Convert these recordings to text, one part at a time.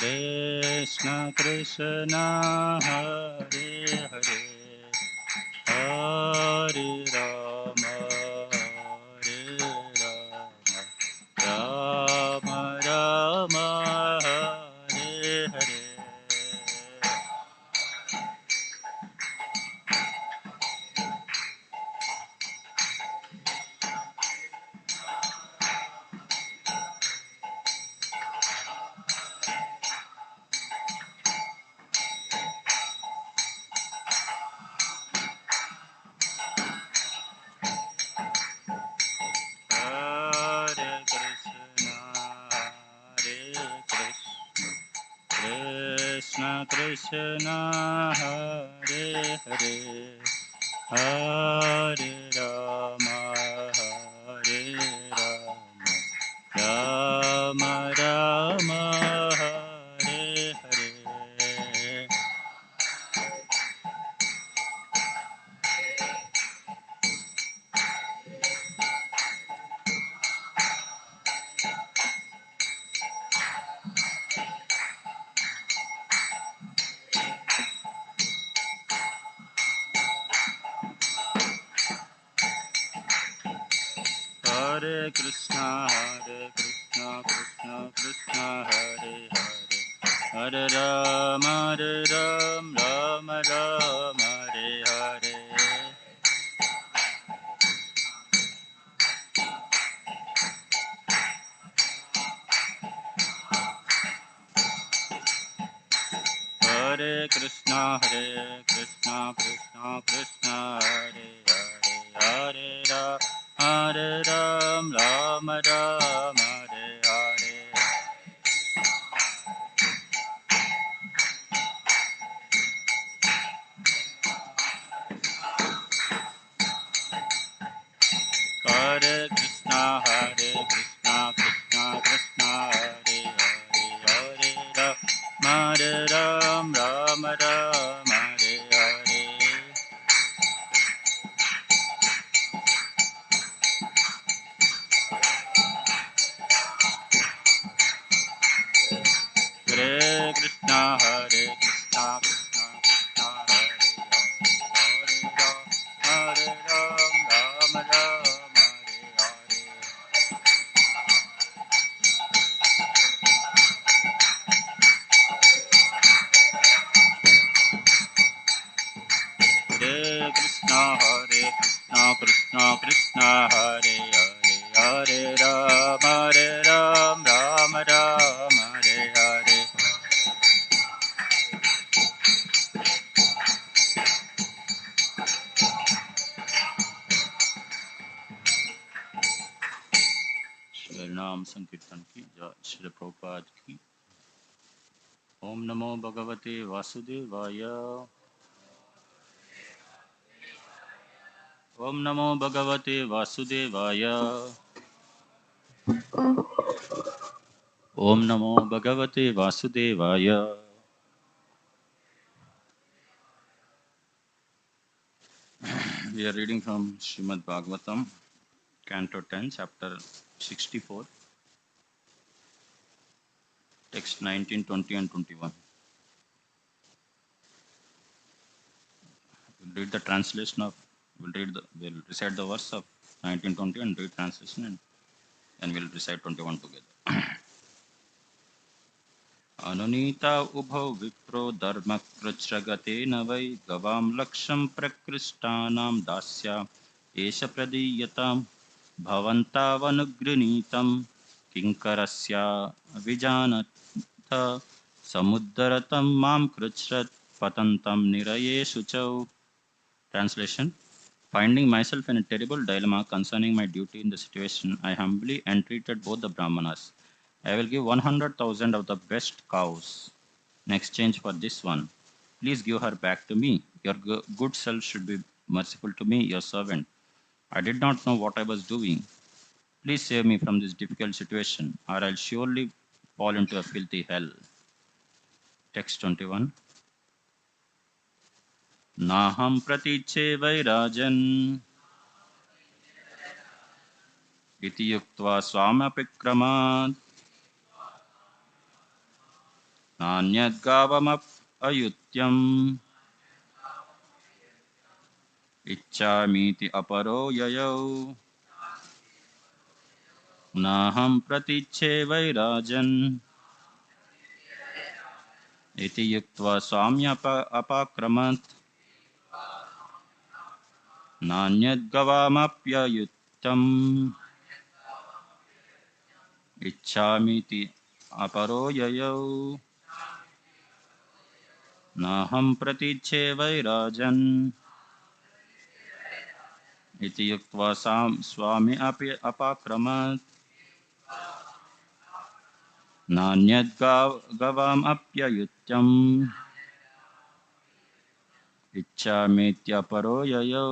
Krishna Krishna Hare Hare Hare Rama Hare Rama Rama Rama Hare Hare. Hare Krishna, Hare Krishna, Krishna Krishna, Hare Hare, Hare Rama, Hare Rama, Rama Rama, Hare Hare. Hare Krishna, Krishna Krishna, Hare Hare, Hare Rama, Rama Rama, Hare Hare. Hare Krishna, Krishna Krishna, Hare Hare, Hare Rama, Rama Rama, Hare Hare. Hare Krishna, Krishna Krishna, Hare Hare, Hare Rama, Rama Rama, Hare Hare. Hare Krishna, Krishna Krishna, Hare Hare, Hare Rama, Rama Rama, Hare Krishna, Krishna Krishna, Hare Hare, Hare Rama, Rama Rama, Hare Hare. नाम संकीर्तन की जय, श्री प्रभुपाद की। ओम नमो भगवते वासुदेवाय। ओम नमो भगवते वासुदेवाय। ओम नमो भगवते वासुदेवाय। We are reading from Srimad Bhagvatam, Canto 10, Chapter 64, text 19, 20, and 21. We'll read the translation of, we'll recite the verse of 19, 20 and read translation, and then we'll recite 21 together. अनुनीता उभौ विप्रो धर्मकृच्छ्रगतेन वै गवां लक्ष्यं प्रकृष्टानां दास्या एष प्रदीयतां भवन्तावनुगृणीतं किङ्करस्य विजानथ समुद्धरतं मां कृच्छ्रत् पतन्तं निरये शुचौ. Translation: Finding myself in a terrible dilemma concerning my duty in the situation, I humbly entreated both the Brahmanas. I will give 100,000 of the best cows in exchange for this one. Please give her back to me. Your good self should be merciful to me, your servant. I did not know what I was doing. Please save me from this difficult situation, or I'll surely fall into a filthy hell. Text 21. Naham pratiche vairajan iti yuktva swamapikramat नान्यद्गावमप्ययुत्यम् इच्छामीति अपरो ययौ नाहं प्रतीच्छे वैराजन् इति युक्त्वा स्वाम्यपाक्रमत् नान्यद्गवामप्ययुक्तम् इच्छामीति अपरो ययौ नाहं प्रतीच्छे वैराजन् इति युक्त्वा स्वामी अपाक्रमत् नान्यद्गवामप्ययुक्तम् इच्छामीत्यपरो ययौ.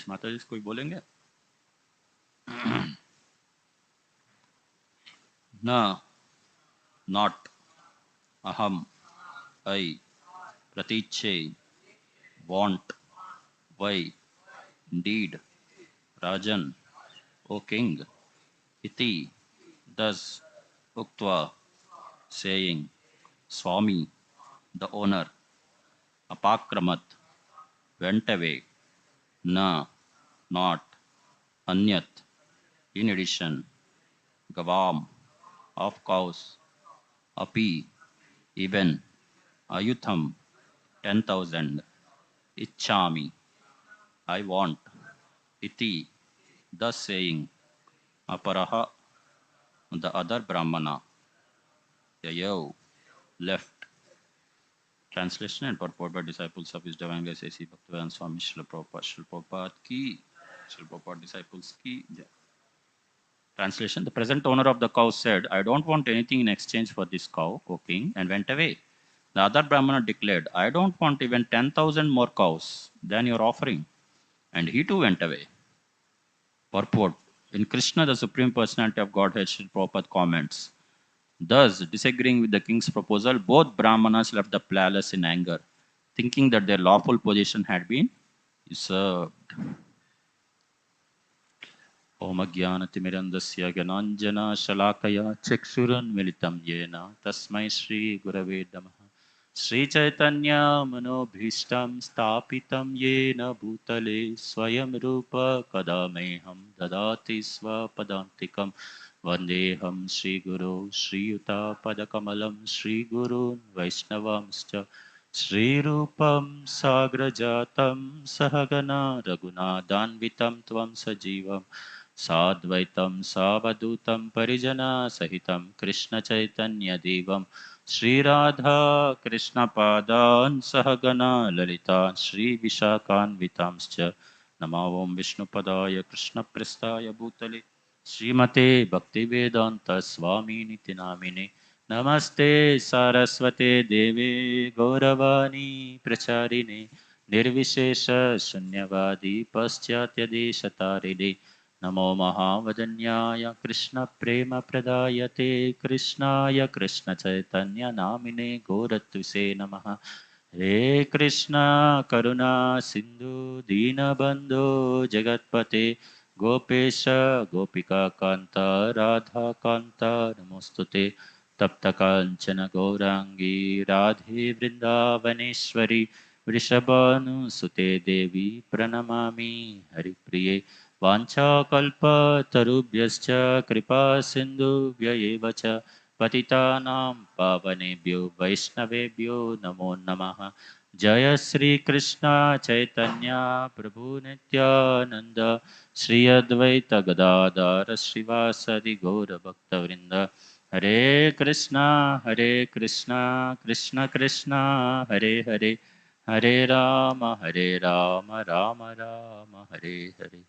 माताजी कोई बोलेंगे? न, not, aham, I, pratīche, want, why, indeed, Rajan, O king, iti, thus, uktva, saying, Swami, the owner, apakramat, went away, na, not, anyat, in addition, gavam, of cows, api, even, ayutham, 10,000, ichchami, I want, iti, thus saying, aparaha, the other brahmana, yayo, left. Translation and purport by disciples of His Divine Grace A.C. Bhaktivedanta Swami Srila Prabhupada. Srila Prabhupada ki, Srila Prabhupada disciples ki. Translation: the present owner of the cow said, I don't want anything in exchange for this cow, O king, and went away. The other Brahmana declared, I don't want even 10,000 more cows than your offering. And he too went away. Purport: in Krishna, the Supreme Personality of Godhead, Srila Prabhupada comments, thus, disagreeing with the king's proposal, both Brahmanas left the palace in anger, thinking that their lawful position had been usurped. Om Ajnanatimirandasya Gyananjana Shalakaya Chakshurunmilitam Yena Tasmai Shri Gurave Namaha. Shri Chaitanya Manobhishtam Stapitam Yena Bhutale Swayam Rupa Kadameham Dadati Swapadantikam Vandeham Shri Guru Shri Yuta Padakamalam Shri Gurun Vaishnavamscha Shri Rupam Sagrajatam Sahagana Raghunadanvitam Tvam Sajivam Sadvaitam Savadutam Parijana Sahitam Krishna Chaitanya Devam Shri Radha Krishna Padan Sahagana Lalita Shri Vishakan Vitamscha Namavam Vishnu Padaya Krishna Prestaya Bhutale Srimate Bhaktivedanta Swami Niti Namine Namaste Saraswate Deve Gauravani Pracharine Nirvishesha Shunyavadi Paschatya Deshataride Namo Mahavadanyaya Krishna Prema Pradayate Krishnaya Krishna Chaitanya Namine Goratvise Namaha He Krishna Karuna Sindhu Dinabandhu Jagatpate Gopesha Gopika Kanta Radha Kanta Namostute तप्तकाञ्चन गौराङ्गी Radhe Vrindavaneshwari वृषभानुसुते देवी प्रणमामि हरिप्रिये वाञ्छाकल्पतरुभ्यश्च कृपा सिन्धुभ्य एव च पतितानां पावनेभ्यो वैष्णवेभ्यो नमो नमः। जय श्री कृष्ण चैतन्य प्रभु नित्यानंद श्री अद्वैत गदाधर श्रीवासदि गौर भक्तवृंद। हरे कृष्णा कृष्ण कृष्ण हरे हरे, हरे राम राम राम हरे हरे।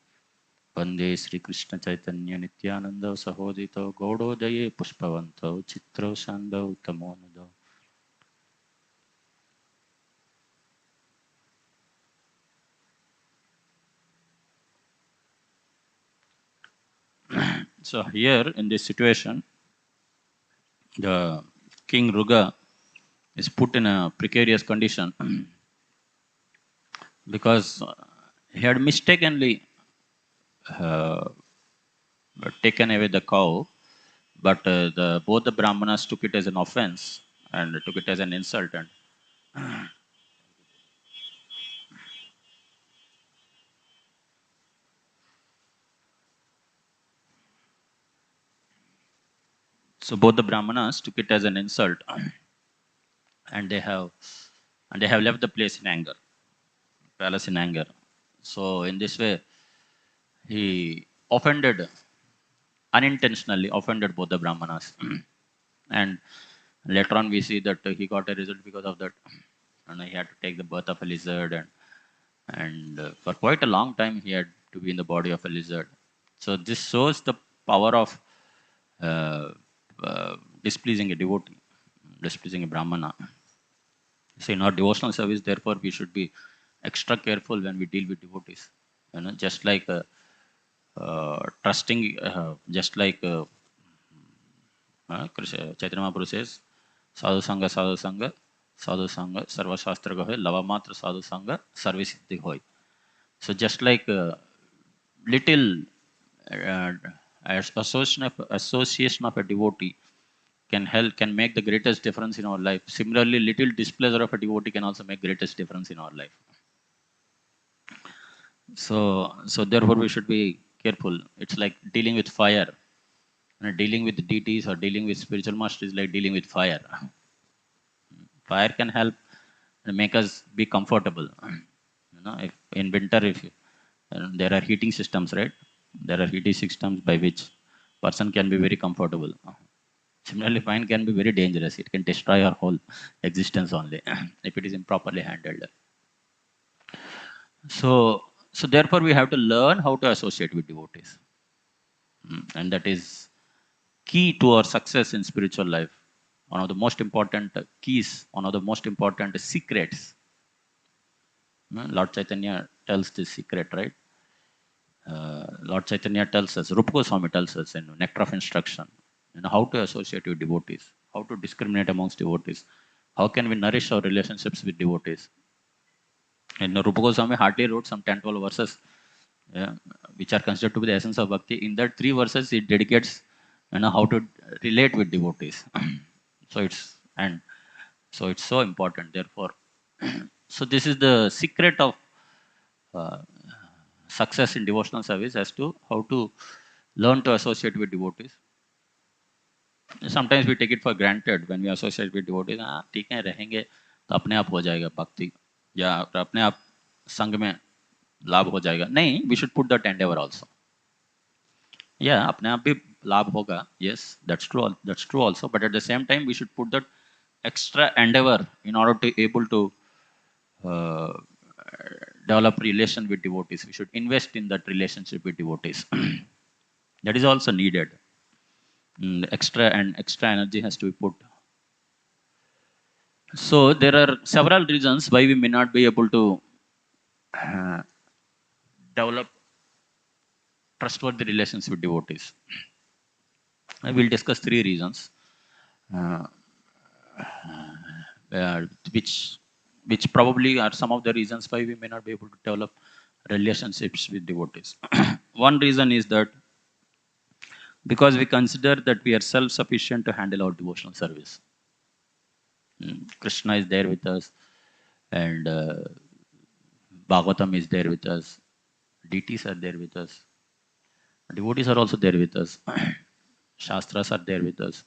वंदे Shri Krishna Chaitanya Nityanand सहोदितो गौड़ोदये पुष्पवंतो चित्रो शांतौ तमोनुदो। So here in this situation, the King Ruga is put in a precarious condition because he had mistakenly uh, taken away the cow, but both the Brahmanas took it as an offense and took it as an insult. And so both the Brahmanas took it as an insult, and they have left the place in anger, palace in anger. So in this way, he offended unintentionally offended both the Brahmanas. And later on, we see that he got a result because of that. And he had to take the birth of a lizard, and for quite a long time, he had to be in the body of a lizard. So this shows the power of uh, displeasing a devotee, displeasing a Brahmana. So in our devotional service, therefore, we should be extra careful when we deal with devotees. Just like trusting, just like Chaitanya Mahaprabhu says, sadhu sangha, sarva shastra gahoy, lava matra sadhu sangha, sarve siddhi hoy. So just like little uh, association of a devotee can make the greatest difference in our life. Similarly, little displeasure of a devotee can also make greatest difference in our life. So therefore we should be careful. It's like dealing with fire. Dealing with deities or dealing with spiritual masters is like dealing with fire. Fire can help and make us be comfortable. If in winter, if there are heating systems, right? There are heating systems by which person can be very comfortable. Similarly, fire can be very dangerous. It can destroy our whole existence only if it is improperly handled. So therefore, we have to learn how to associate with devotees, and that is key to our success in spiritual life. One of the most important keys, one of the most important secrets. Lord Chaitanya tells this secret, right? Lord Chaitanya tells us, Rupa Goswami tells us in Nectar of Instruction, how to associate with devotees, how to discriminate amongst devotees, how can we nourish our relationships with devotees. And Rupa Goswami hardly wrote some 10, 12 verses, yeah, which are considered to be the essence of bhakti. In that 3 verses, he dedicates how to relate with devotees. so it's and so it's so important. Therefore, so this is the secret of uh, success in devotional service as to how to learn to associate with devotees. Sometimes we take it for granted when we associate with devotees. ठीक है रहेंगे तो अपने आप हो जाएगा भक्ति या अपने आप संग में लाभ हो जाएगा. नहीं, we should put that endeavor also. Yeah, अपने आप भी लाभ होगा. Yes, that's true. That's true also. But at the same time, we should put that extra endeavor in order to able to uh, develop relation with devotees. We should invest in that relationship with devotees. That is also needed. Extra energy has to be put. So there are several reasons why we may not be able to uh, develop trustworthy relations with devotees. I will discuss 3 reasons, uh, uh, which which probably are some of the reasons why we may not be able to develop relationships with devotees. One reason is that Because we consider that we are self-sufficient to handle our devotional service. Krishna is there with us, and Bhagavatam is there with us. Deities are there with us. Devotees are also there with us. Shastras are there with us.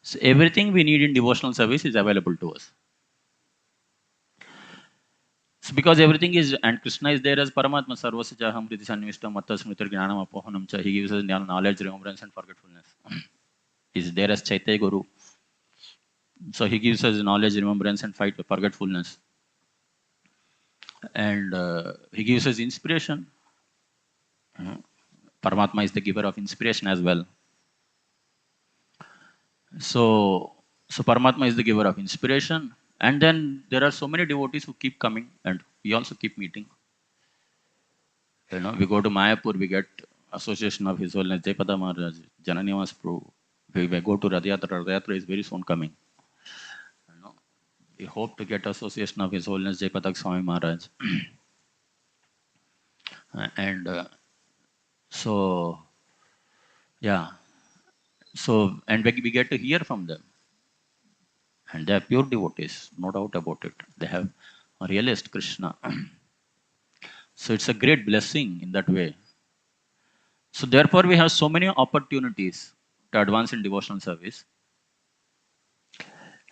So everything we need in devotional service is available to us. So because everything is, and Krishna is there as Paramatma, Sarvasya Jaham Riti Sannivishtam Matta Smritir Jnanam Apohanam Cha. He gives us knowledge, remembrance, and forgetfulness. He is there as Chaitanya Guru. So he gives us knowledge, remembrance, and forgetfulness. And he gives us inspiration. Paramatma is the giver of inspiration as well. So Paramatma is the giver of inspiration. And then there are so many devotees who keep coming, and we also keep meeting. We go to Mayapur, we get association of His Holiness Jaipada Maharaj, Jananivas Prabhu. We go to Radhayatra. Radhayatra is very soon coming. We hope to get association of His Holiness Jaipada Swami Maharaj. And and we get to hear from them. And they are pure devotees, no doubt about it. They have realized Krishna. So it's a great blessing in that way. So therefore, we have so many opportunities to advance in devotional service.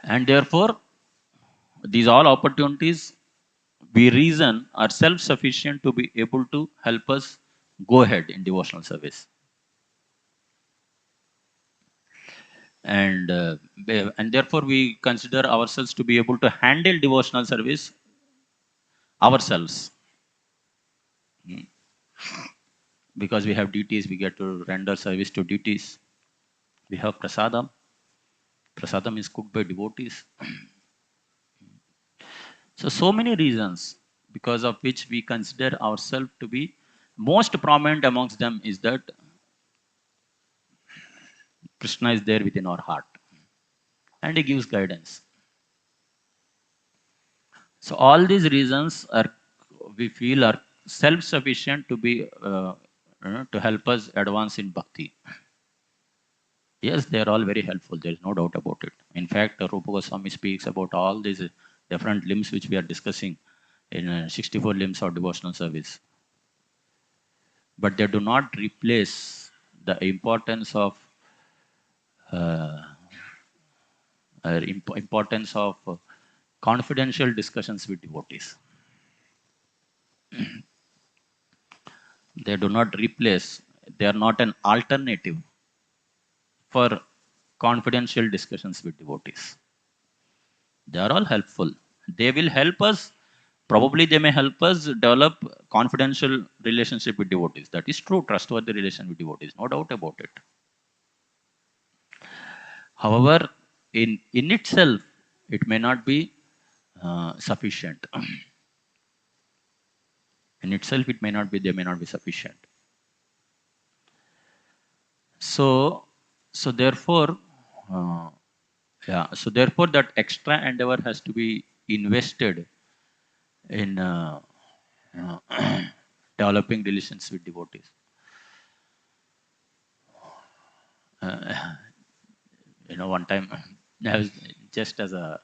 And therefore, these all opportunities, we reason, are self-sufficient to be able to help us go ahead in devotional service. And therefore, we consider ourselves to be able to handle devotional service ourselves. Because we have deities, we get to render service to deities. We have prasadam. Prasadam is cooked by devotees. So many reasons because of which we consider ourselves to be most prominent amongst them is that Krishna is there within our heart and He gives guidance. So all these reasons we feel are self-sufficient to be to help us advance in bhakti. Yes, they are all very helpful. There is no doubt about it. In fact, Rupa Goswami speaks about all these different limbs which we are discussing in 64 limbs of devotional service. But they do not replace the importance of confidential discussions with devotees. They do not replace, they are not an alternative for confidential discussions with devotees. They are all helpful. They will help us, probably they may help us develop confidential relationship with devotees. That is true, trustworthy relation with devotees, no doubt about it. However, in itself, it may not be sufficient. In itself, it may not be, they may not be sufficient. So therefore, therefore that extra endeavor has to be invested in developing relations with devotees. One time, I was just as a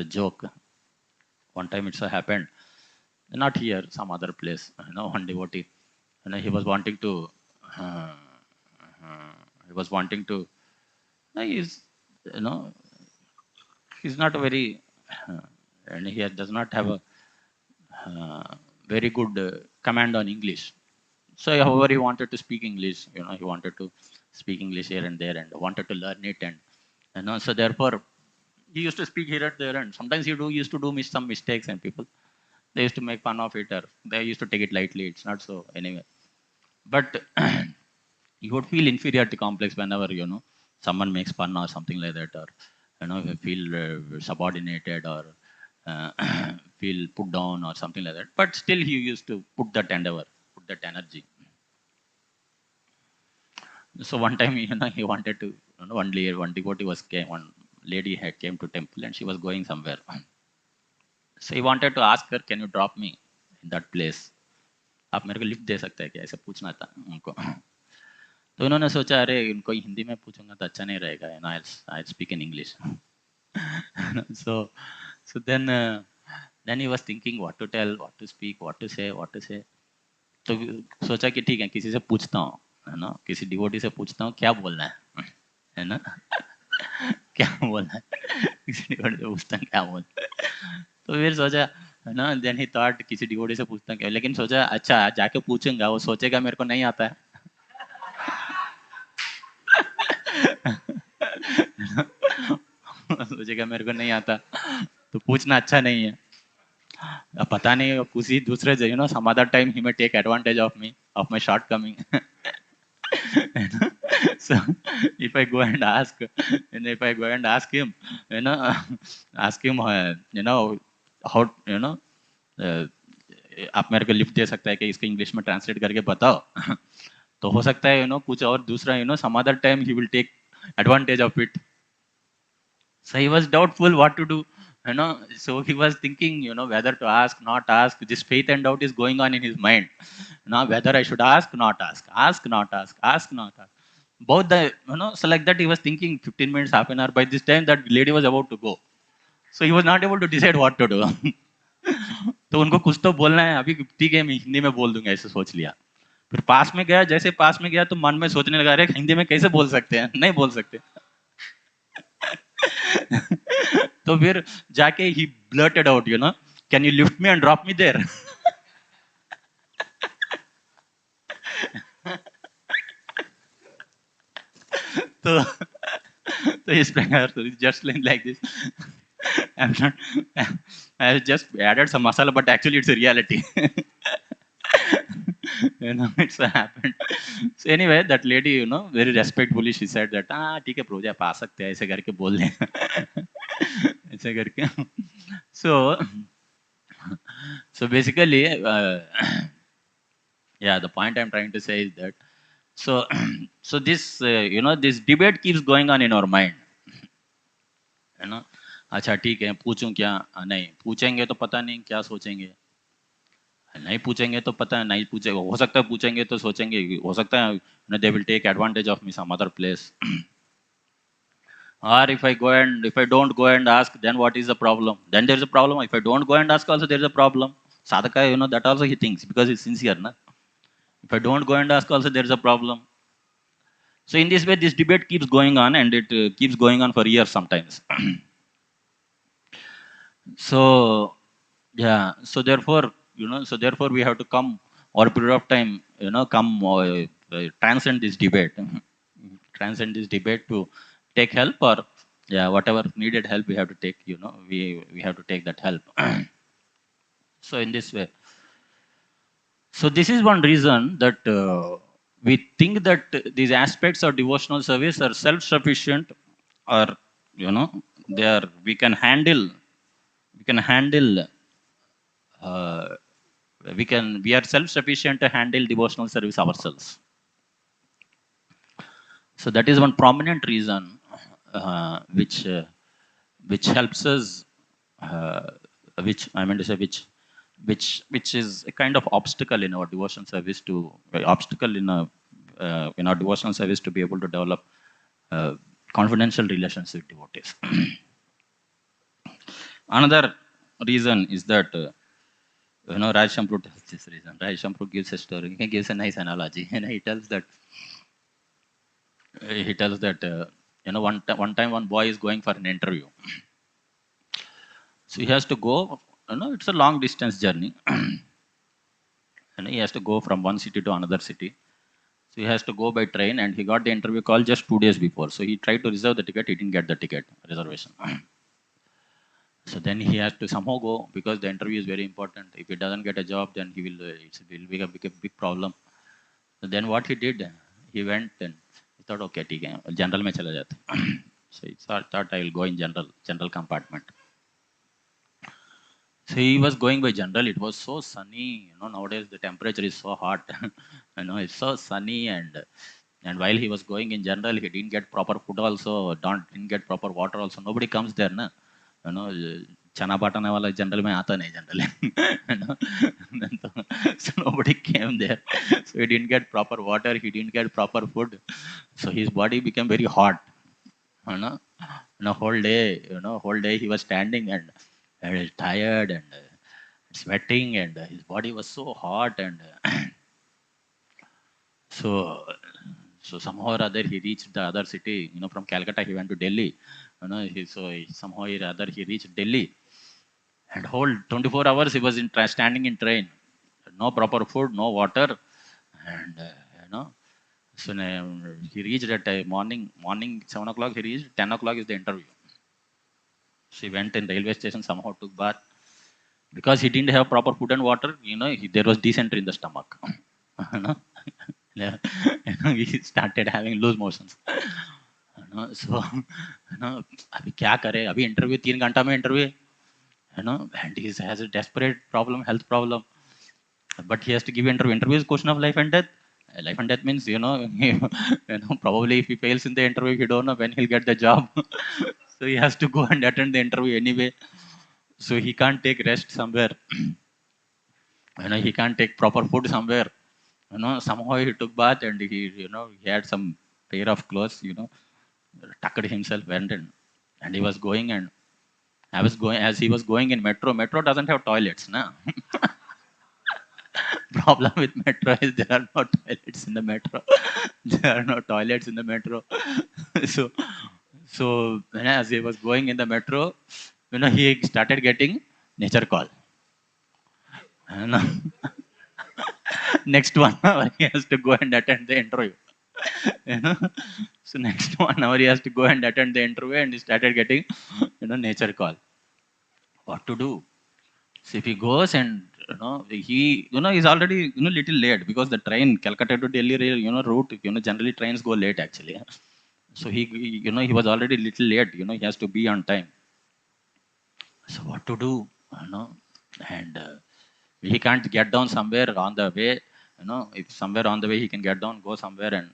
joke. One time it so happened, not here, some other place. One devotee, he was wanting to. He's, he's not a very, and he does not have a very good command on English. So, however, he wanted to speak English. He wanted to speak English here and there, and wanted to learn it, and so therefore, he used to speak here and there, and sometimes he used to do some mistakes, and people they used to make fun of it, or they used to take it lightly. It's not so anyway. But you would feel inferiority complex whenever someone makes fun or something like that, or you feel subordinated or feel put down or something like that. But still, he used to put that endeavor, put that energy. So one time, he wanted to. One devotee one lady came to temple and she was going somewhere. So he wanted to ask her, "Can you drop me in that place?" आप मेरे को lift दे सकते हैं क्या, ऐसे पूछना था उनको। तो उन्होंने सोचा अरे इनको हिंदी में पूछूंगा तो अच्छा नहीं रहेगा, you know, I speak in English. so so then he was thinking what to tell, what to speak, what to say. तो सोचा कि ठीक है किसी से पूछता हूँ, है ना, किसी डिवोटी से पूछता हूँ क्या बोलना है ना। क्या बोलना है, किसी डिवोटी से पूछता हूँ क्या बोलना है। तो फिर सोचा, है ना, देन ही थॉट किसी डिवोटी से पूछता हूँ क्या, लेकिन सोचा अच्छा जाके पूछूंगा, वो सोचेगा मेरे को नहीं आता है। सोचेगा मेरे को नहीं आता तो पूछना अच्छा नहीं है। अब पता नहीं किसी दूसरे you know some other time he may take advantage of my shortcoming. So if I go and ask, and if I go and ask him, you know, ask him, you know, how, you know, uh, आप मेरे को lift दे सकता है कि इसको English में translate करके बताओ। तो हो सकता है, यू नो, कुछ और दूसरा, you know, some other time he will take advantage of it. So he was doubtful what to do, you know. So he was thinking, you know, whether to ask, not ask. This faith and doubt is going on in his mind. Now whether I should ask, not ask, not ask, not ask. Both the, you know, so like that he was thinking 15 minutes, half an hour. By this time that lady was about to go. So he was not able to decide what to do. तो उनको कुछ तो बोलना है, अभी ठीक है मैं हिंदी में बोल दूंगा ऐसे सोच लिया। फिर पास में गया, जैसे पास में गया तो मन में सोचने लगा, अरे हिंदी में कैसे बोल सकते हैं, नहीं बोल सकते। तो फिर जाके ही blurted out, you know, can you lift me and drop me there? तो इस प्रकार just like this. I'm not, I just added some masala, but actually it's a reality. You know, it's happened. So anyway, that lady, you know, very respectfully she said that, ठीक है प्रभु आप आ सकते हैं, ऐसे करके बोल दें। ऐसे करके। So so basically, yeah, the point I'm trying to say is that, so so this, you know, this debate keeps going on in our mind, है ना। अच्छा ठीक है पूछूं क्या, नहीं पूछेंगे तो पता नहीं क्या सोचेंगे, नहीं पूछेंगे तो पता नहीं पूछेगा, हो सकता है पूछेंगे तो सोचेंगे, हो सकता है they will take advantage of me some other place. or if I don't go and ask, then what is the problem, then there is a problem. If I don't go and ask also there is a problem. Sadhaka, you know, that also he thinks because he's sincere, na. If I don't go and ask also there is a problem. So in this way this debate keeps going on, and it keeps going on for years sometimes. So yeah, so therefore, you know, so therefore we have to come over a period of time, you know, come transcend this debate. Transcend this debate to take help, or yeah, whatever needed help we have to take, you know, we have to take that help. So in this way, so this is one reason that we think that these aspects of devotional service are self-sufficient, or you know, they are, we can handle, uh, we are self-sufficient to handle devotional service ourselves. So that is one prominent reason, which helps us, which I mean to say, which is a kind of obstacle in our devotional service to, obstacle in our devotional service to be able to develop confidential relations with devotees. Another reason is that, you know, Raj Shamprut tells this reason. Raj Shamprut gives a story. He gives a nice analogy, and he tells that, you know, one time one boy is going for an interview. So he has to go, you know, it's a long distance journey. And he has to go from one city to another city. So he has to go by train, and he got the interview call just 2 days before. So he tried to reserve the ticket, he didn't get the ticket reservation. So then he has to somehow go because the interview is very important. If he doesn't get a job, then he will, it will be a big problem. So then what he did, he went and he thought, okay, ठीक है, general में चला जाता. So he thought I will go in general compartment. So he was going by general. It was so sunny, you know. Nowadays the temperature is so hot, you know. It's so sunny, and while he was going in general, he didn't get proper food also, didn't get proper water also. Nobody comes there, na, you know. चना बाटने वाला general में आता नहीं generally. So nobody came there. So he didn't get proper water, he didn't get proper food. So his body became very hot. You know, whole day he was standing and he was tired and sweating and his body was so hot and so somehow or other he reached the other city. From Calcutta he went to Delhi. Somehow or other he reached Delhi. And whole 24 hours he was standing in train. No proper food, no water. And, so he reached at morning 7 o'clock he reached, 10 o'clock is the interview. So he went in railway station, somehow took bath. Because he didn't have proper food and water, there was dysentery in the stomach. He started having loose motions. So, अभी क्या करे, अभी interview 3 घंटा में interview. And he has a desperate problem, health problem, but he has to give interview. Interview is question of life and death. Life and death means, probably if he fails in the interview, he don't know when he'll get the job. So he has to go and attend the interview anyway. So he can't take rest somewhere. He can't take proper food somewhere. Somehow he took bath and he had some pair of clothes, tucked himself, went in, and he was going and as he was going in metro. Metro doesn't have toilets, na. Problem with metro is there are no toilets in the metro. There are no toilets in the metro. So as he was going in the metro, he started getting nature call. Next 1 hour he has to go and attend the interview. So next 1 hour he has to go and attend the interview, and he started getting nature call. What to do? So if he goes and he's already little late, because the train Calcutta to Delhi rail route, generally trains go late actually. So he was already little late. He has to be on time. So what to do? And he can't get down somewhere on the way. If somewhere on the way he can get down, go somewhere and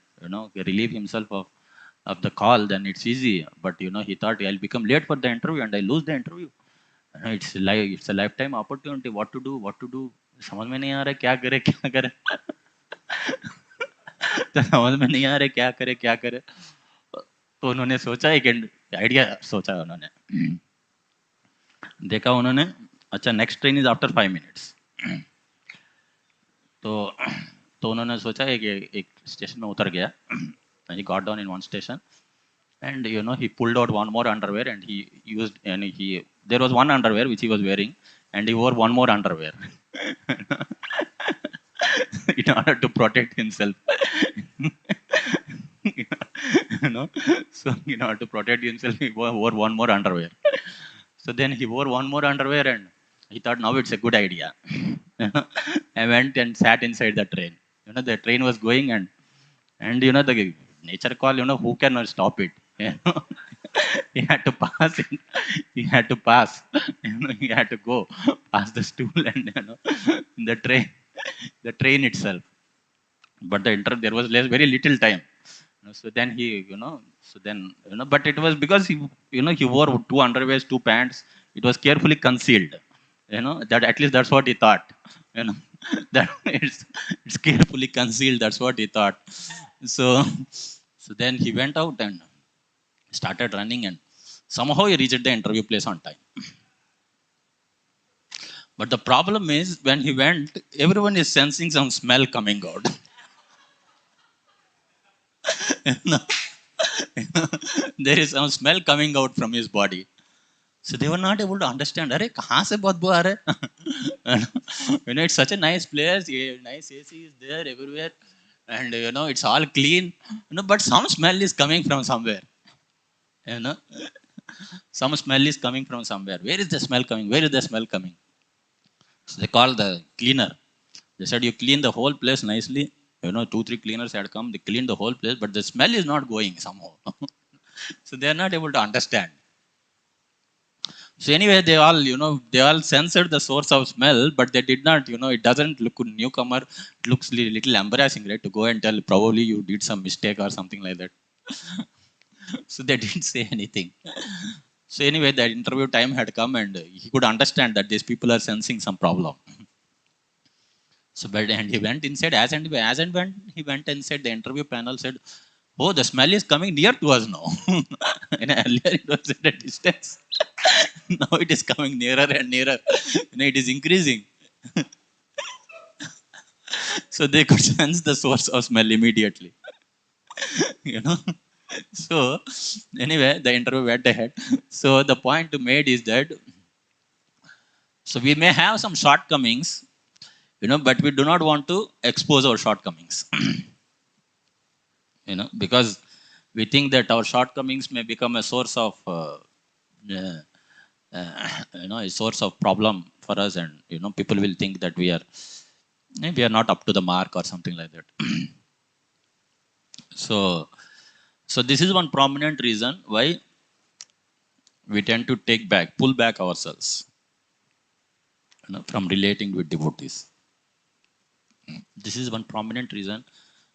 relieve himself of the call, then it's easy. But he thought, I'll become late for the interview and I lose the interview. It's a lifetime opportunity. What to do? समझ में नहीं आ रहा क्या करे तो समझ में नहीं आ रहा क्या करे. तो उन्होंने सोचा, एक आइडिया सोचा उन्होंने. देखा उन्होंने, अच्छा next train is after 5 minutes. तो उन्होंने सोचा एक स्टेशन में उतर गया. He got down in one station and he pulled out one more underwear and he used, and there was one underwear which he was wearing and he wore one more underwear in order to protect himself. So in order to protect himself he wore one more underwear. So then he wore one more underwear and he thought, now it's a good idea. I went and sat inside the train. The train was going and the nature call, who can stop it? He had to pass it. He had to pass. He had to go past the stool and the train itself. But there was very little time. So then but it was because he wore 2 underwears, 2 pants. It was carefully concealed. That at least that's what he thought. That it's carefully concealed. That's what he thought. So then he went out and started running, and somehow he reached the interview place on time. But the problem is, when he went, everyone is sensing some smell coming out. There is some smell coming out from his body. So they were not able to understand. Arey, kahan se badbu aa raha hai? It's such a nice place. Nice AC is there everywhere, and it's all clean. But some smell is coming from somewhere. Some smell is coming from somewhere. Where is the smell coming? Where is the smell coming? So they called the cleaner. They said, you clean the whole place nicely. 2-3 cleaners had come. They cleaned the whole place, but the smell is not going somehow. So they are not able to understand. So anyway, they all censored the source of smell, but they did not, it doesn't look newcomer. It looks little embarrassing, right? To go and tell, probably you did some mistake or something like that. So they didn't say anything. So anyway, that interview time had come and he could understand that these people are sensing some problem. So, but and he went inside as and when he went inside, the interview panel said, "Oh, the smell is coming near to us now." And earlier it was at a distance. Now it is coming nearer and nearer. It is increasing. So they could sense the source of smell immediately. you know. So anyway, the interview went ahead. So the point made is that so we may have some shortcomings, but we do not want to expose our shortcomings. Because we think that our shortcomings may become a source of uh, a source of problem for us, and people will think that we are not up to the mark or something like that. So so this is one prominent reason why we tend to pull back ourselves, from relating with devotees. This is one prominent reason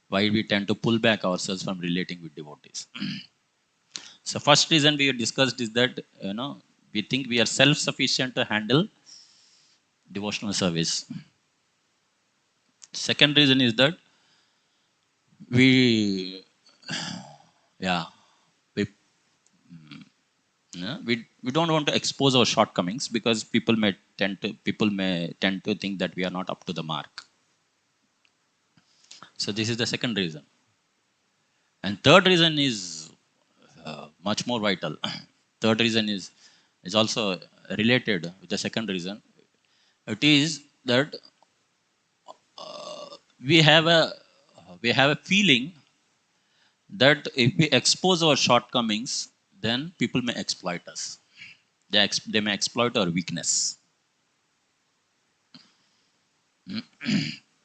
why we tend to pull back ourselves from relating with devotees. So first reason we discussed is that we think we are self-sufficient to handle devotional service. Second reason is that we yeah we we don't want to expose our shortcomings because people may tend to think that we are not up to the mark. So this is the second reason. And third reason is much more vital. Third reason is also related with the second reason. It is that we have a feeling that if we expose our shortcomings, then people may exploit us. They may exploit our weakness.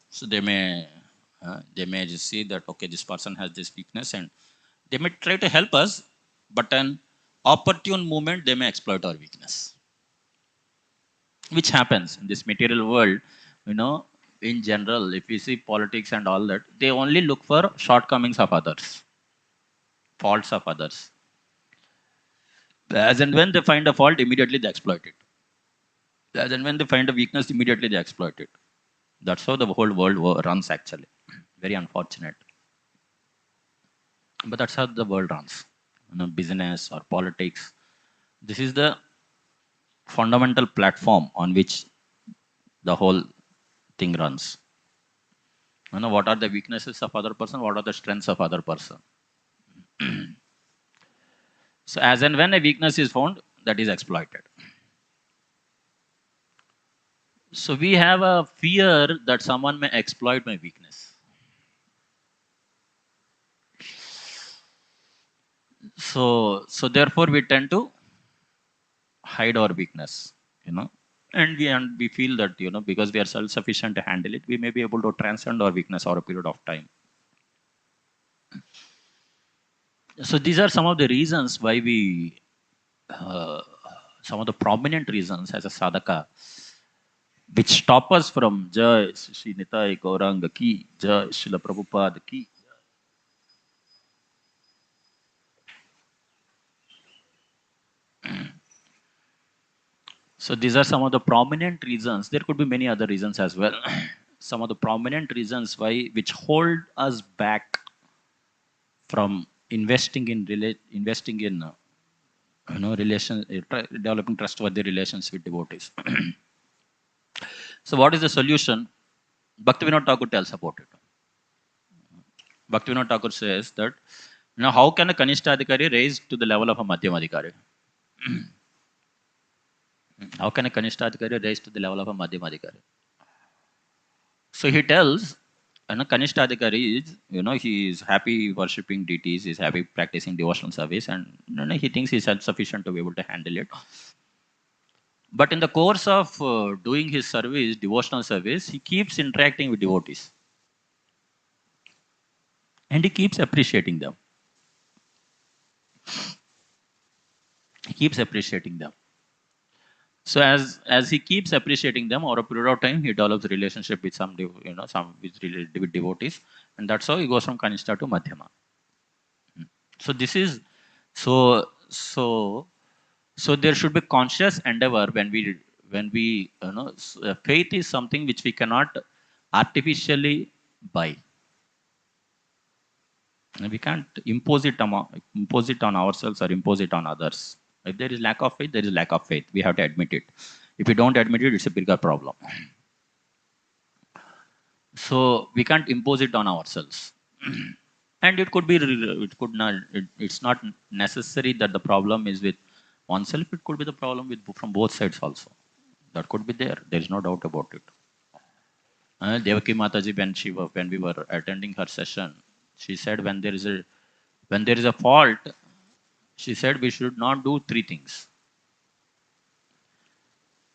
So they may just see that, okay, this person has this weakness, and they may try to help us, but an opportune moment they may exploit our weakness, which happens in this material world. you know in general, if we see politics and all that, they only look for shortcomings of others, faults of others. As and when they find a fault, immediately they exploit it. As and when they find a weakness, immediately they exploit it. That's how the whole world runs, actually. Very unfortunate. But that's how the world runs. Business or politics. This is the fundamental platform on which the whole thing runs. What are the weaknesses of other person? What are the strengths of other person? So as and when a weakness is found, that is exploited. So we have a fear that someone may exploit my weakness. So therefore we tend to hide our weakness, and we feel that because we are self-sufficient to handle it, we may be able to transcend our weakness over a period of time. So these are some of the reasons why some of the prominent reasons as a sadhaka, which stop us from Jai Shri Nitai Gauranga Ki, Jai Srila Prabhupada Ki. So these are some of the prominent reasons. There could be many other reasons as well. Some of the prominent reasons which hold us back from investing in developing trustworthy relations with devotees. So what is the solution? Bhaktivinoda Thakur tells about it. Bhaktivinoda Thakur says that, how can a Kanishtadhikari raise to the level of a Madhyamadhikari? How can a Kanishtadhikari raise to the level of a Madhyamadhikari? So he tells, Kanishtadhikari is, he is happy worshipping deities, he is happy practicing devotional service, and he thinks he is self-sufficient to be able to handle it. But in the course of doing his service, devotional service, he keeps interacting with devotees. And he keeps appreciating them. He keeps appreciating them. So as he keeps appreciating them, over a period of time, he develops a relationship with with devotees, and that's how he goes from Kanishta to Madhyama. So this is so So there should be conscious endeavor when we faith is something which we cannot artificially buy. And we can't impose it on ourselves or impose it on others. If there is lack of faith, there is lack of faith. We have to admit it. If we don't admit it, it's a bigger problem. So we can't impose it on ourselves. And it could be, it could not, it's not necessary that the problem is with oneself. It could be the problem with from both sides also. That could be there. There is no doubt about it. Devaki Mataji, when we were attending her session, she said when there is a fault, she said we should not do three things.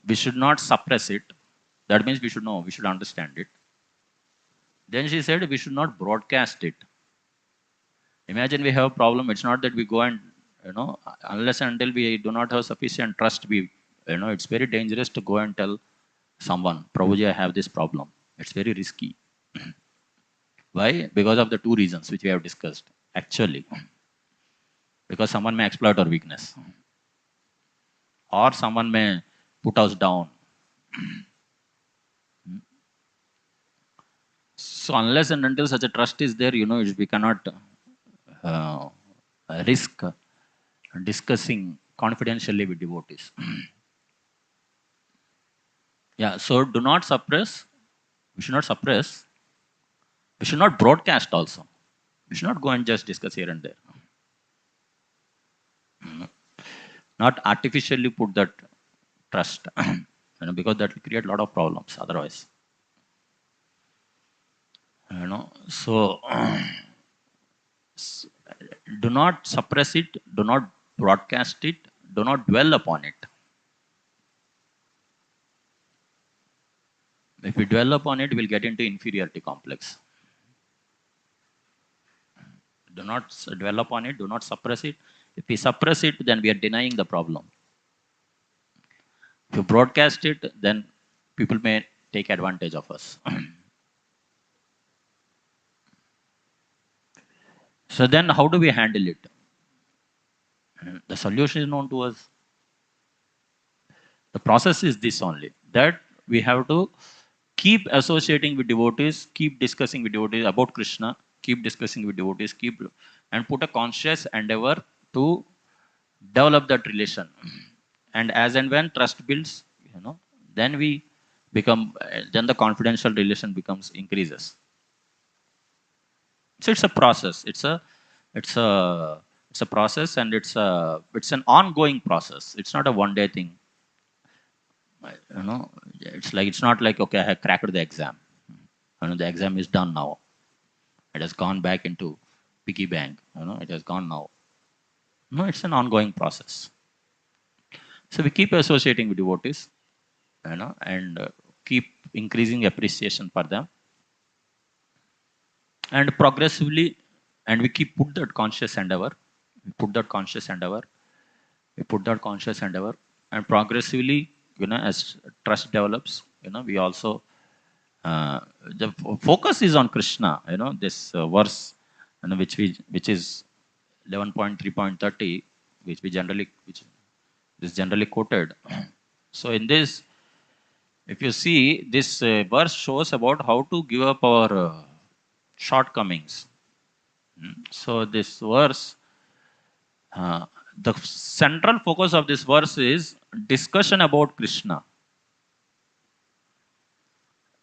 We should not suppress it. That means we should know, we should understand it. Then she said we should not broadcast it. Imagine we have a problem. It's not that we go and, unless and until we do not have sufficient trust, it's very dangerous to go and tell someone, Prabhuji, I have this problem. It's very risky. Why? Because of the two reasons which we have discussed. Actually, because someone may exploit our weakness, or someone may put us down. So unless and until such a trust is there, we cannot uh, risk discussing confidentially with devotees. Yeah, so do not suppress. We should not suppress. We should not broadcast also. We should not go and just discuss here and there. Not artificially put that trust, because that will create a lot of problems otherwise. So do not suppress it, do not broadcast it, do not dwell upon it. If we dwell upon it, we'll get into inferiority complex. Do not dwell upon it, do not suppress it. If we suppress it, then we are denying the problem. If you broadcast it, then people may take advantage of us. So then how do we handle it? The solution is known to us. The process is this only, that we have to keep associating with devotees, keep discussing with devotees about Krishna, keep discussing with devotees, and put a conscious endeavor to develop that relation. And as and when trust builds, then we become, then the confidential relation increases. So it's a process. It's a process, and it's an ongoing process. It's not a one-day thing. It's not like, okay, I have cracked the exam. The exam is done now. It has gone back into piggy bank. It has gone now. No, it's an ongoing process. So we keep associating with devotees, and keep increasing appreciation for them, and progressively, and we keep put that conscious endeavor. We put that conscious endeavor. And progressively, as trust develops, we also the focus is on Krishna. This verse, which is 11.3.30, which is generally quoted. So in this, if you see, this verse shows about how to give up our shortcomings. So this verse, the central focus of this verse is discussion about Krishna.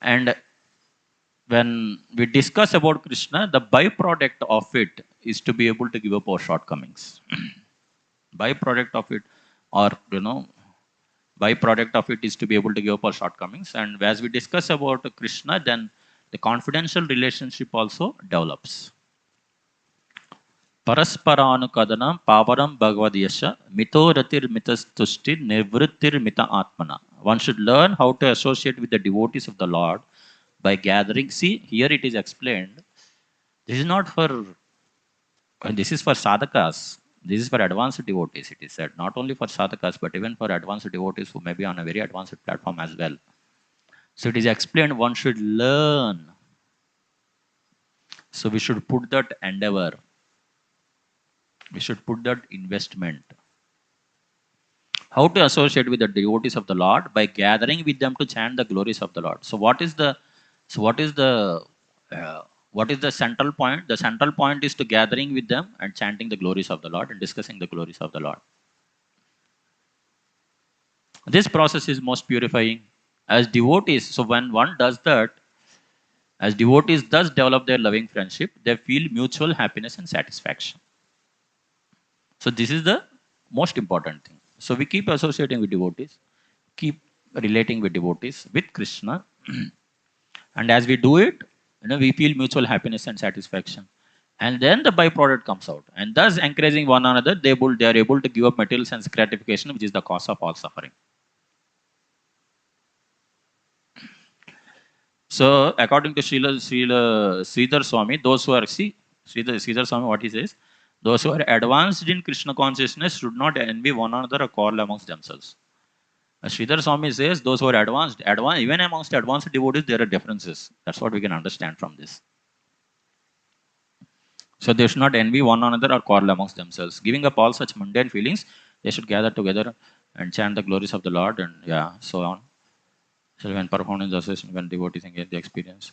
And when we discuss about Krishna, the byproduct of it is to be able to give up our shortcomings. Byproduct of it, or byproduct of it is to be able to give up our shortcomings. And as we discuss about Krishna, then the confidential relationship also develops. Parasparanukadana paparam bhagavadyasya mitoratir mitastushti nivrittir mita atmana. One should learn how to associate with the devotees of the Lord by gathering. See, here it is explained. This is not for, this is for sadhakas. This is for advanced devotees, it is said. Not only for sadhakas, but even for advanced devotees who may be on a very advanced platform as well. So it is explained one should learn. So we should put that endeavor. We should put that investment. How to associate with the devotees of the Lord? By gathering with them to chant the glories of the Lord. So what is the uh, what is the central point? The central point is to gathering with them and chanting the glories of the Lord and discussing the glories of the Lord. This process is most purifying as devotees. So when one does that, as devotees thus develop their loving friendship, they feel mutual happiness and satisfaction. So this is the most important thing. So we keep associating with devotees, keep relating with devotees, with Krishna, and as we do it, we feel mutual happiness and satisfaction. And then the byproduct comes out. And thus encouraging one another, they are able to give up material sense gratification, which is the cause of all suffering. So according to Sridhar Swami, those who are, Sridhar Swami, what he says, those who are advanced in Krishna consciousness should not envy one another or quarrel amongst themselves. Sridhar Swami says those who are advanced, even amongst advanced devotees, there are differences. That's what we can understand from this. So they should not envy one another or quarrel amongst themselves. Giving up all such mundane feelings, they should gather together and chant the glories of the Lord and so on. So when performed in the association, when devotees engage the experience.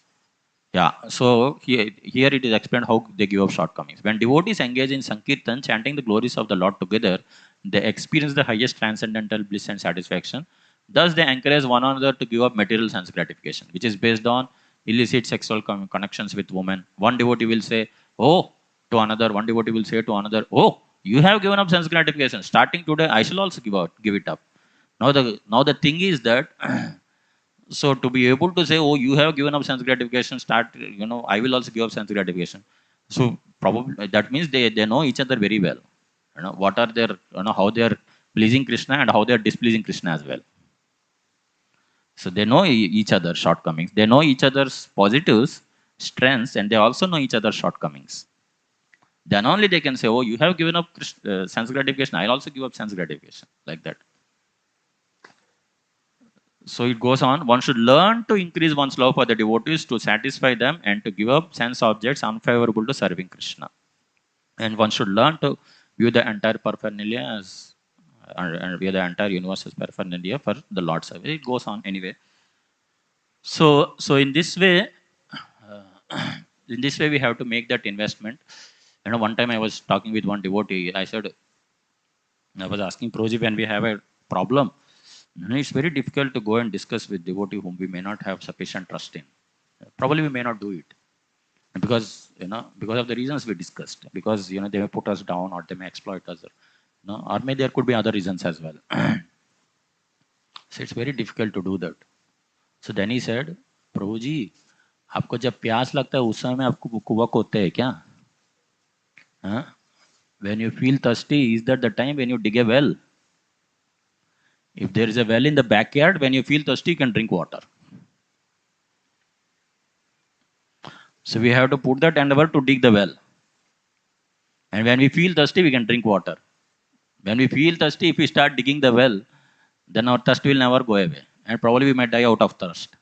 So here it is explained how they give up shortcomings. When devotees engage in Sankirtan, chanting the glories of the Lord together, they experience the highest transcendental bliss and satisfaction. Thus, they encourage one another to give up material sense gratification, which is based on illicit sexual connections with women. One devotee will say, "Oh," to another. One devotee will say to another, "Oh, you have given up sense gratification. Starting today, I shall also give it up." Now the thing is that so to be able to say, "Oh, you have given up sense gratification, I will also give up sense gratification." So probably that means they know each other very well. What are their, how they are pleasing Krishna and how they are displeasing Krishna as well. So they know each other's shortcomings. They know each other's positives, strengths, and they also know each other's shortcomings. Then only they can say, "Oh, you have given up sense gratification. I'll also give up sense gratification," like that. So it goes on. One should learn to increase one's love for the devotees to satisfy them and to give up sense objects unfavorable to serving Krishna. And one should learn to view the entire paraphernalia as and view the entire universe as paraphernalia for the Lord's service. It goes on anyway. So in this way, we have to make that investment. One time I was talking with one devotee. I was asking Prabhuji, when we have a problem, it's very difficult to go and discuss with devotee whom we may not have sufficient trust in. Probably we may not do it because of the reasons we discussed. Because they may put us down or they may exploit us, or maybe there could be other reasons as well. So it's very difficult to do that. So then he said, "प्रभु जी, आपको जब प्यास लगता है उस समय में आपको कुवक होते हैं क्या? When you feel thirsty, is that the time when you dig a well? If there is a well in the backyard, when you feel thirsty, you can drink water. So we have to put that endeavor to dig the well. And when we feel thirsty, we can drink water. When we feel thirsty, if we start digging the well, then our thirst will never go away. And probably we might die out of thirst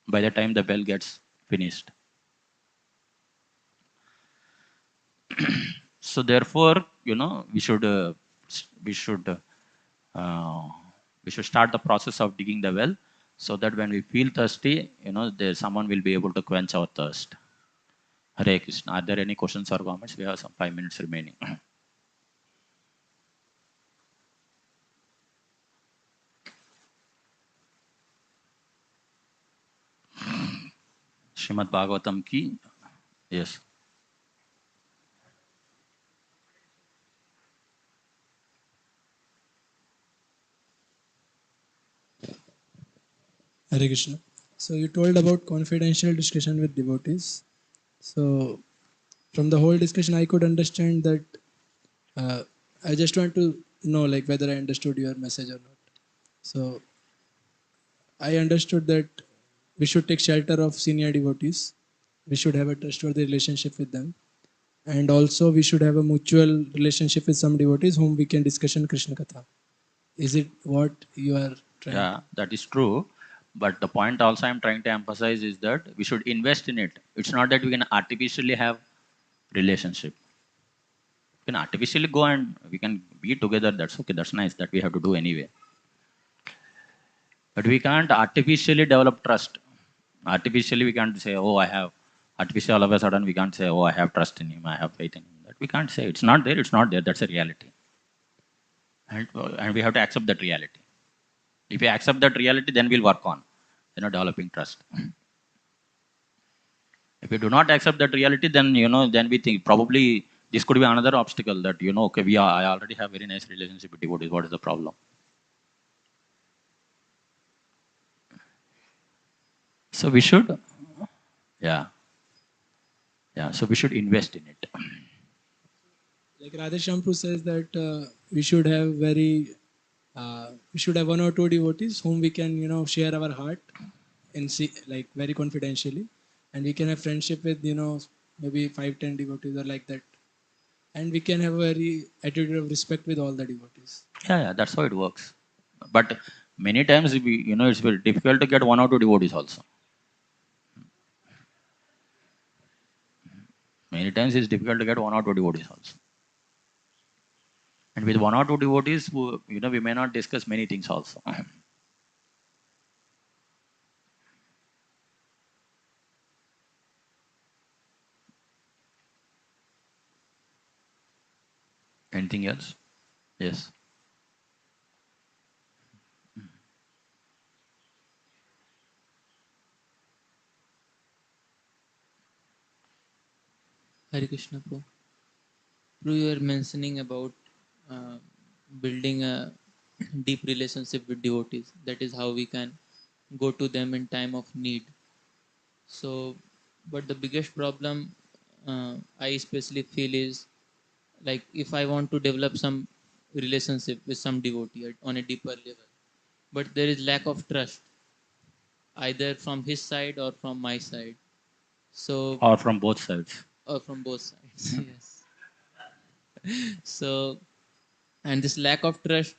by the time the well gets finished." So therefore, we should start the process of digging the well, so that when we feel thirsty, someone will be able to quench our thirst. Hare Krishna. Are there any questions or comments? We have some 5 minutes remaining. Srimad Bhagvatam ki. Yes. Hare Krishna. So you told about confidential discussion with devotees. So from the whole discussion, I could understand that I just want to know whether I understood your message or not. So I understood that we should take shelter of senior devotees. We should have a trustworthy relationship with them. And also we should have a mutual relationship with some devotees whom we can discuss in Krishna Katha. Is it what you are trying? Yeah, that is true. But the point also I'm trying to emphasize is that we should invest in it. It's not that we can artificially have relationship. can artificially go and we can be together. That's okay. That's nice. That we have to do anyway. But we can't artificially develop trust. Artificially, we can't say, oh, I have. Artificially, all of a sudden, we can't say, oh, I have trust in him. I have faith in him. That we can't say. It's not there. It's not there. That's a reality. And we have to accept that reality. If we accept that reality, then we'll work on, developing trust. If we do not accept that reality, then, then we think probably this could be another obstacle that, okay, I already have very nice relationship with devotees. What is the problem? So we should, yeah. So we should invest in it. Like Radheshampu says that we should have one or two devotees whom we can, share our heart and see, like very confidentially, and we can have friendship with, maybe 5-10 devotees or like that, and we can have a very attitude of respect with all the devotees. Yeah, that's how it works. But many times, it's very difficult to get 1 or 2 devotees also. Many times it's difficult to get 1 or 2 devotees also. And with 1 or 2 devotees, we may not discuss many things also. Anything else? Yes. Hare Krishna, Prabhu. Prabhu, you are mentioning about building a deep relationship with devotees. That is how we can go to them in time of need. So, but the biggest problem I especially feel is like if I want to develop some relationship with some devotee on a deeper level, but there is lack of trust either from his side or from my side. So, Or from both sides. or from both sides, yes. So, and this lack of trust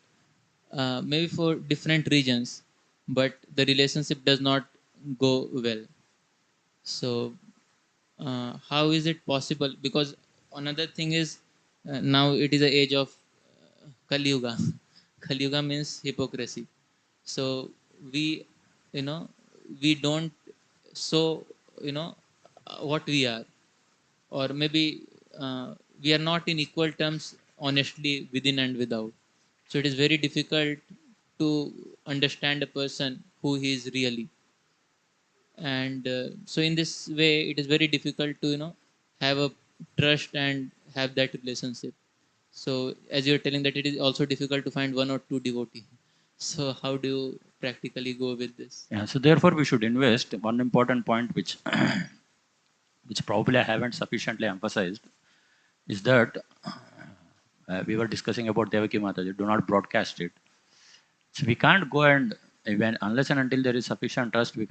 maybe for different reasons, but the relationship does not go well. So how is it possible? Because another thing is now it is the age of Kali Yuga. Kali Yuga means hypocrisy. So we, you know, we don't show, what we are, or maybe we are not in equal terms honestly within and without. So it is very difficult to understand a person who he is really. And so in this way it is very difficult to have a trust and have that relationship. So as you're telling that it is also difficult to find 1 or 2 devotee, so how do you practically go with this? Yeah, so therefore we should invest. One important point which which probably I haven't sufficiently emphasized is that we were discussing about Devaki Mataji. Do not broadcast it. So we can't go and even unless and until there is sufficient trust, uh, we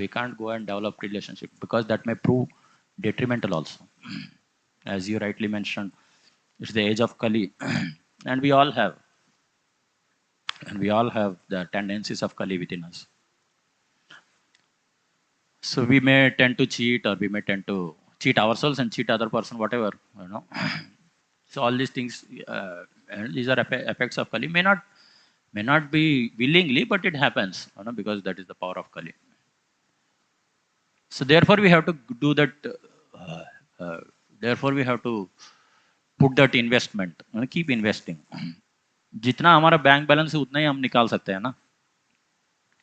can't go and develop relationship because that may prove detrimental also. As you rightly mentioned, it's the age of Kali, and we all have the tendencies of Kali within us. So we may tend to cheat, or we may tend to cheat ourselves and cheat other person, whatever. So all these things, and these are effects of Kali. May not be willingly, but it happens, because that is the power of Kali. So therefore we have to do that. Therefore we have to put that investment, keep investing. जितना हमारा bank balance है उतना ही हम निकाल सकते हैं ना.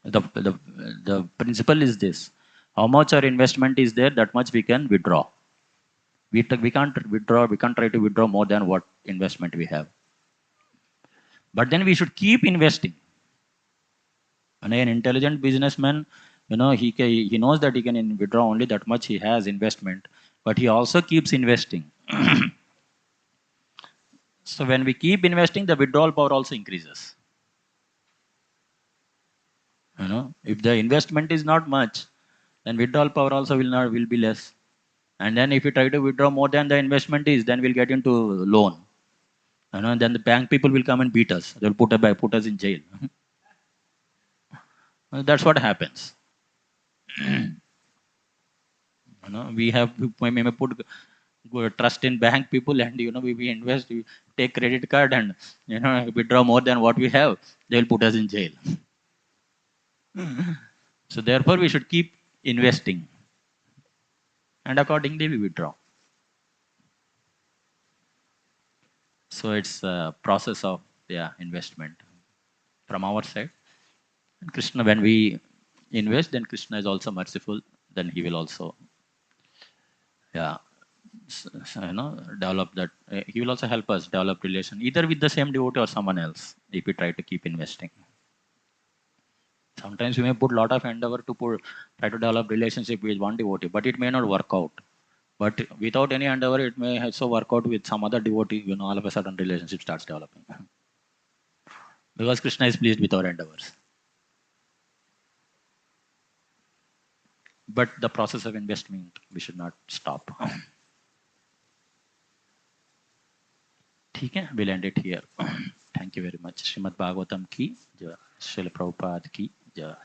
The principle is this: how much our investment is there, that much we can withdraw. We can't withdraw. We can't try to withdraw more than what investment we have. But then we should keep investing. And an intelligent businessman, he knows that he can withdraw only that much he has investment, but he also keeps investing. So when we keep investing, the withdrawal power also increases. If the investment is not much, then withdrawal power also will be less. And then if you try to withdraw more than the investment is, then we'll get into loan. Then the bank people will come and beat us. They'll put us in jail. That's what happens. We may put go trust in bank people, and we invest, we take credit card, and withdraw more than what we have, they will put us in jail. So therefore we should keep investing, and accordingly we withdraw. So it's a process of investment from our side. And Krishna, when we invest, then Krishna is also merciful. Then he will also yeah develop that. He will also help us develop relation either with the same devotee or someone else if we try to keep investing. Sometimes we may put a lot of endeavor to try to develop relationship with one devotee, but it may not work out. But without any endeavor, it may also work out with some other devotee. All of a sudden, relationship starts developing because Krishna is pleased with our endeavors. But the process of investment, we should not stop. ठीक है, we'll end it here. Thank you very much. Shrimad Bhagavatam की जय, श्रील प्रभुपाद की जय.